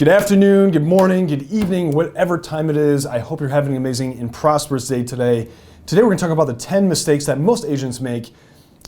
Good afternoon, good morning, good evening, whatever time it is. I hope you're having an amazing and prosperous day today. Today we're going to talk about the 10 mistakes that most agents make,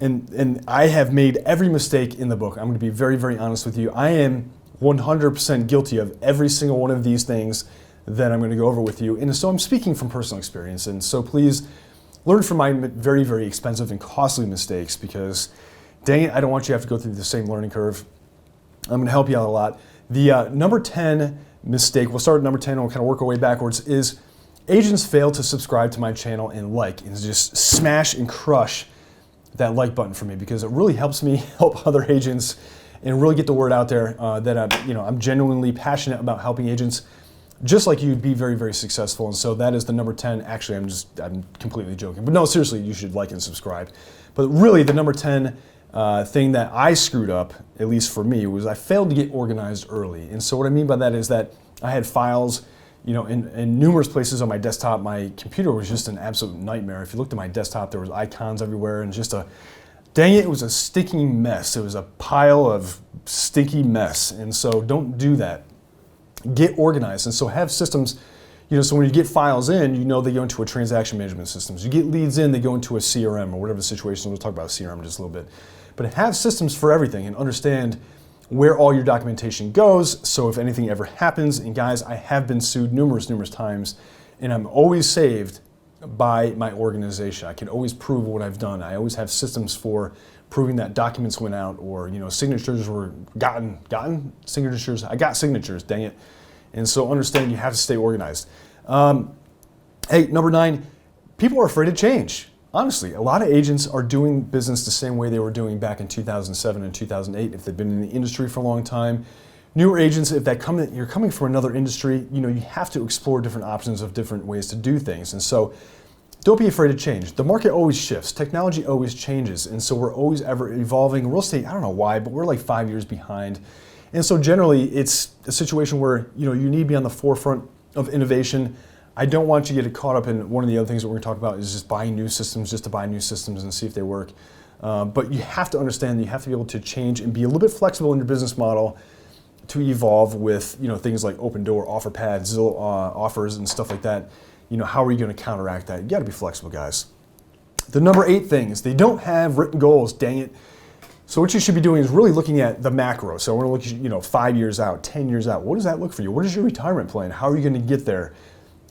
and I have made every mistake in the book. I'm going to be very, very honest with you. I am 100% guilty of every single one of these things that I'm going to go over with you. And so I'm speaking from personal experience, and so please learn from my very, very expensive and costly mistakes, because dang it, I don't want you to have to go through the same learning curve. I'm going to help you out a lot. The number 10 mistake, we'll start at number 10 and we'll kind of work our way backwards, is agents fail to subscribe to my channel and just smash and crush that like button for me, because it really helps me help other agents and really get the word out there that I'm genuinely passionate about helping agents just like you be very, very successful. And so that is the number 10. Actually, I'm completely joking, but no, seriously, you should like and subscribe. But really the number 10 thing that I screwed up, at least for me, was I failed to get organized early. And so what I mean by that is that I had files, in numerous places on my desktop. My computer was just an absolute nightmare. If you looked at my desktop, there was icons everywhere and dang it, it was a stinky mess. It was a pile of stinky mess. And so don't do that. Get organized. And so have systems, so when you get files in, they go into a transaction management systems. You get leads in, they go into a CRM or whatever the situation. We'll talk about CRM in just a little bit. But have systems for everything and understand where all your documentation goes. So if anything ever happens, and guys, I have been sued numerous times, and I'm always saved by my organization. I can always prove what I've done. I always have systems for proving that documents went out, or signatures were gotten signatures. I got signatures, dang it. And so understand you have to stay organized. Hey, number 9, people are afraid of change. Honestly, a lot of agents are doing business the same way they were doing back in 2007 and 2008 if they've been in the industry for a long time. Newer agents, if you're coming from another industry, you have to explore different options of different ways to do things. And so don't be afraid of change. The market always shifts. Technology always changes. And so we're always ever evolving. Real estate, I don't know why, but we're like 5 years behind. And so generally it's a situation where you need to be on the forefront of innovation. I don't want you to get caught up in one of the other things that we're going to talk about is just buying new systems just to buy new systems and see if they work. But you have to understand that you have to be able to change and be a little bit flexible in your business model to evolve with things like Opendoor, OfferPad, Zillow offers and stuff like that. How are you going to counteract that? You got to be flexible, guys. The number 8 thing is they don't have written goals. Dang it. So what you should be doing is really looking at the macro. So we're going to look at 5 years out, 10 years out. What does that look for you? What is your retirement plan? How are you going to get there?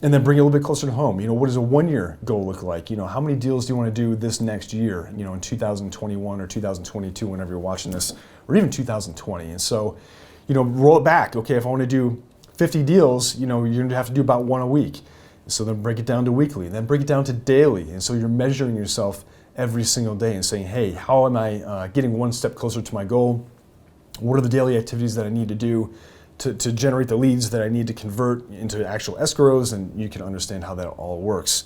And then bring it a little bit closer to home. What does a 1-year goal look like? How many deals do you want to do this next year? In 2021 or 2022, whenever you're watching this, or even 2020. And so, roll it back. Okay, if I want to do 50 deals, you're going to have to do about 1 a week. So then break it down to weekly, then break it down to daily. And so you're measuring yourself every single day and saying, hey, how am I getting one step closer to my goal? What are the daily activities that I need to do to generate the leads that I need to convert into actual escrows? And you can understand how that all works.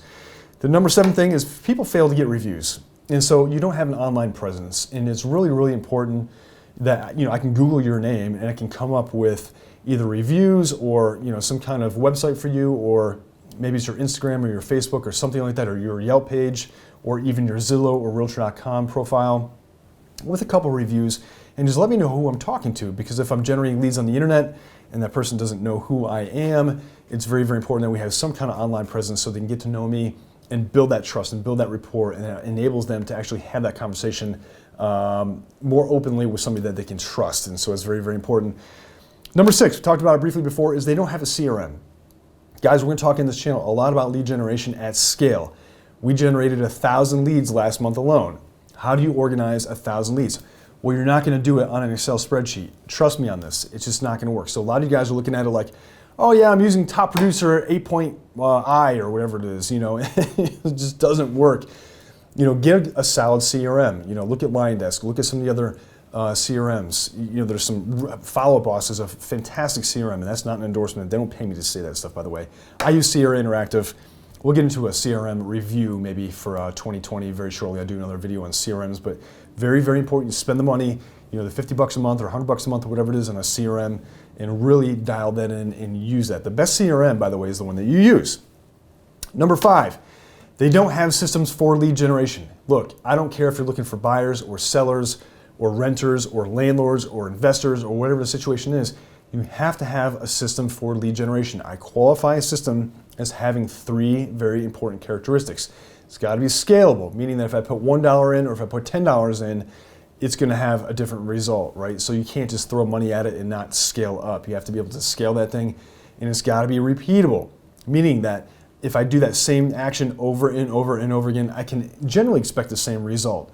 The number 7 thing is people fail to get reviews. And so you don't have an online presence. And it's really, really important that I can Google your name and I can come up with either reviews or some kind of website for you, or maybe it's your Instagram or your Facebook or something like that, or your Yelp page, or even your Zillow or Realtor.com profile with a couple reviews, and just let me know who I'm talking to, because if I'm generating leads on the internet and that person doesn't know who I am, it's very, very important that we have some kind of online presence so they can get to know me and build that trust and build that rapport, and that enables them to actually have that conversation more openly with somebody that they can trust. And so it's very, very important. Number 6, we talked about it briefly before, is they don't have a CRM. Guys, we're going to talk in this channel a lot about lead generation at scale. We generated 1,000 leads last month alone. How do you organize 1,000 leads? Well, you're not going to do it on an Excel spreadsheet. Trust me on this. It's just not going to work. So a lot of you guys are looking at it like, oh yeah, I'm using Top Producer 8.I or whatever it is. It just doesn't work. Get a solid CRM. Look at LionDesk. Look at some of the other CRMs. There's some Follow Up Boss is a fantastic CRM, and that's not an endorsement. They don't pay me to say that stuff, by the way. I use CRA Interactive. We'll get into a CRM review maybe for 2020 very shortly. I'll do another video on CRMs, but very, very important. You spend the money, the $50 a month or $100 a month or whatever it is on a CRM, and really dial that in and use that. The best CRM, by the way, is the one that you use. Number 5, they don't have systems for lead generation. Look, I don't care if you're looking for buyers or sellers or renters or landlords or investors or whatever the situation is. You have to have a system for lead generation. I qualify a system as having 3 very important characteristics. It's got to be scalable, meaning that if I put $1 in or if I put $10 in, it's going to have a different result, right? So you can't just throw money at it and not scale up. You have to be able to scale that thing, and it's got to be repeatable, meaning that if I do that same action over and over and over again, I can generally expect the same result.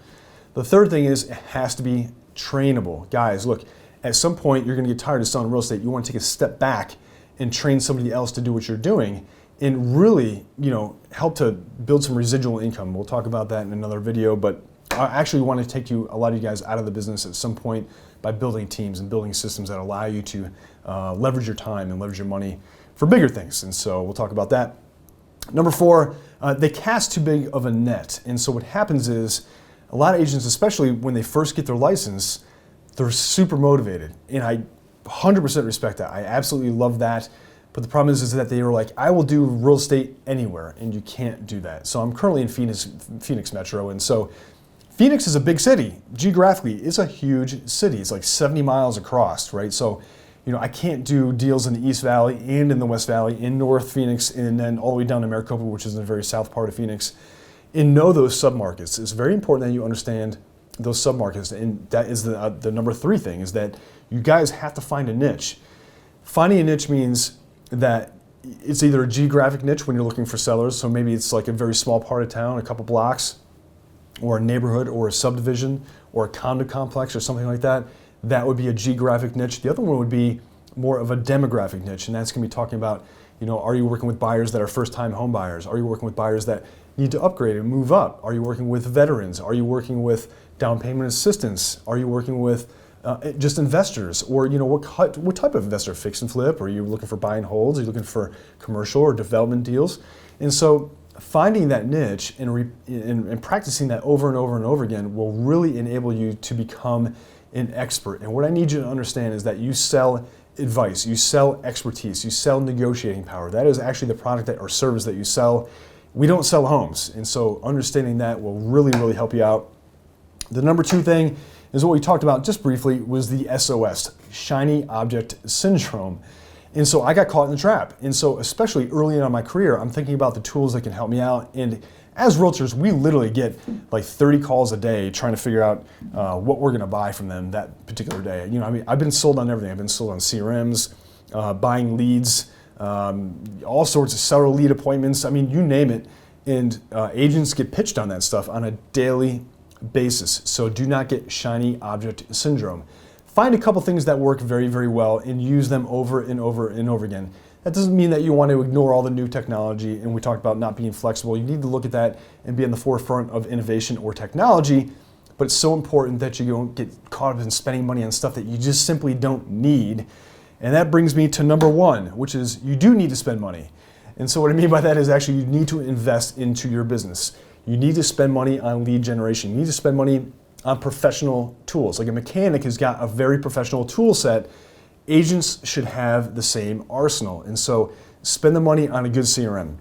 The third thing is it has to be trainable. Guys, look, at some point you're going to get tired of selling real estate. You want to take a step back and train somebody else to do what you're doing and really, help to build some residual income. We'll talk about that in another video, but I actually want to take a lot of you guys out of the business at some point by building teams and building systems that allow you to leverage your time and leverage your money for bigger things. And so we'll talk about that. Number 4, they cast too big of a net. And so what happens is a lot of agents, especially when they first get their license, they're super motivated. And I 100% respect that. I absolutely love that. But the problem is that they were like, I will do real estate anywhere, and you can't do that. So I'm currently in Phoenix Metro, and so Phoenix is a big city. Geographically, it's a huge city. It's like 70 miles across, right? So, I can't do deals in the East Valley and in the West Valley, in North Phoenix, and then all the way down to Maricopa, which is in the very south part of Phoenix, and know those submarkets. It's very important that you understand those submarkets, and that is the number 3 thing, is that you guys have to find a niche. Finding a niche means that it's either a geographic niche when you're looking for sellers, so maybe it's like a very small part of town, a couple blocks, or a neighborhood, or a subdivision, or a condo complex, or something like that. That would be a geographic niche. The other one would be more of a demographic niche, and that's going to be talking about, are you working with buyers that are first-time home buyers? Are you working with buyers that need to upgrade and move up? Are you working with veterans? Are you working with down payment assistance? Are you working with just investors? Or what type of investor? Fix and flip? Are you looking for buy and holds? Are you looking for commercial or development deals? And so finding that niche and practicing that over and over and over again will really enable you to become an expert. And what I need you to understand is that you sell advice, you sell expertise, you sell negotiating power. That is actually the product or service that you sell. We don't sell homes. And so understanding that will really, really help you out. The number 2 thing is what we talked about just briefly, was the SOS, shiny object syndrome. And so I got caught in the trap. And so especially early in my career, I'm thinking about the tools that can help me out. And as realtors, we literally get like 30 calls a day trying to figure out what we're going to buy from them that particular day. I've been sold on everything. I've been sold on CRMs, buying leads, all sorts of seller lead appointments. You name it. And agents get pitched on that stuff on a daily basis. So do not get shiny object syndrome. Find a couple things that work very, very well and use them over and over and over again. That doesn't mean that you want to ignore all the new technology, and we talked about not being flexible. You need to look at that and be on the forefront of innovation or technology, but it's so important that you don't get caught up in spending money on stuff that you just simply don't need. And that brings me to number 1, which is you do need to spend money. And so what I mean by that is actually you need to invest into your business. You need to spend money on lead generation. You need to spend money on professional tools. Like a mechanic has got a very professional tool set. Agents should have the same arsenal. And so spend the money on a good CRM.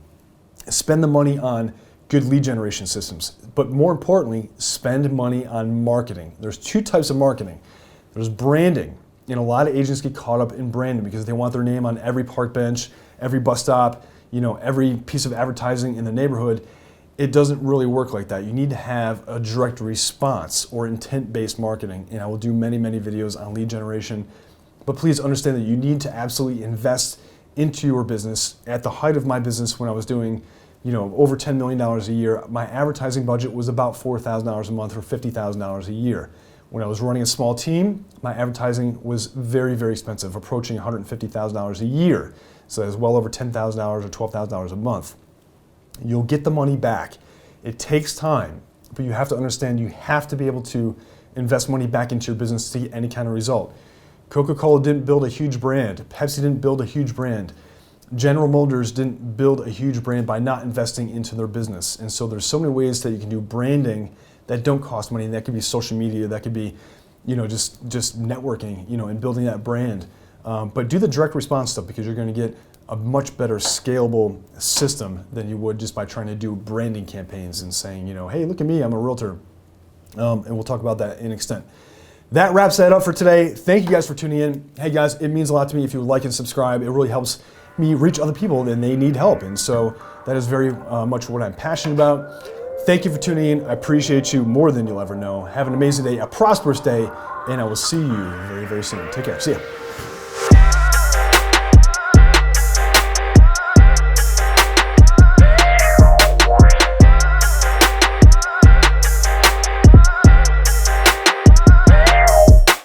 Spend the money on good lead generation systems. But more importantly, spend money on marketing. There's 2 types of marketing. There's branding. And a lot of agents get caught up in branding because they want their name on every park bench, every bus stop, every piece of advertising in the neighborhood. It doesn't really work like that. You need to have a direct response or intent-based marketing. And I will do many, many videos on lead generation. But please understand that you need to absolutely invest into your business. At the height of my business, when I was doing, over $10 million a year, my advertising budget was about $4,000 a month or $50,000 a year. When I was running a small team, my advertising was very, very expensive, approaching $150,000 a year. So that's well over $10,000 or $12,000 a month. You'll get the money back. It takes time, but you have to understand you have to be able to invest money back into your business to get any kind of result. Coca-Cola didn't build a huge brand. Pepsi didn't build a huge brand. General Motors didn't build a huge brand by not investing into their business. And so there's so many ways that you can do branding that don't cost money. That could be social media. That could be, just networking, and building that brand. But do the direct response stuff because you're going to get a much better scalable system than you would just by trying to do branding campaigns and saying, hey, look at me, I'm a realtor. And we'll talk about that in extent. That wraps that up for today. Thank you guys for tuning in. Hey guys, it means a lot to me if you like and subscribe. It really helps me reach other people and they need help. And so that is very much what I'm passionate about. Thank you for tuning in. I appreciate you more than you'll ever know. Have an amazing day, a prosperous day, and I will see you very, very soon. Take care. See ya.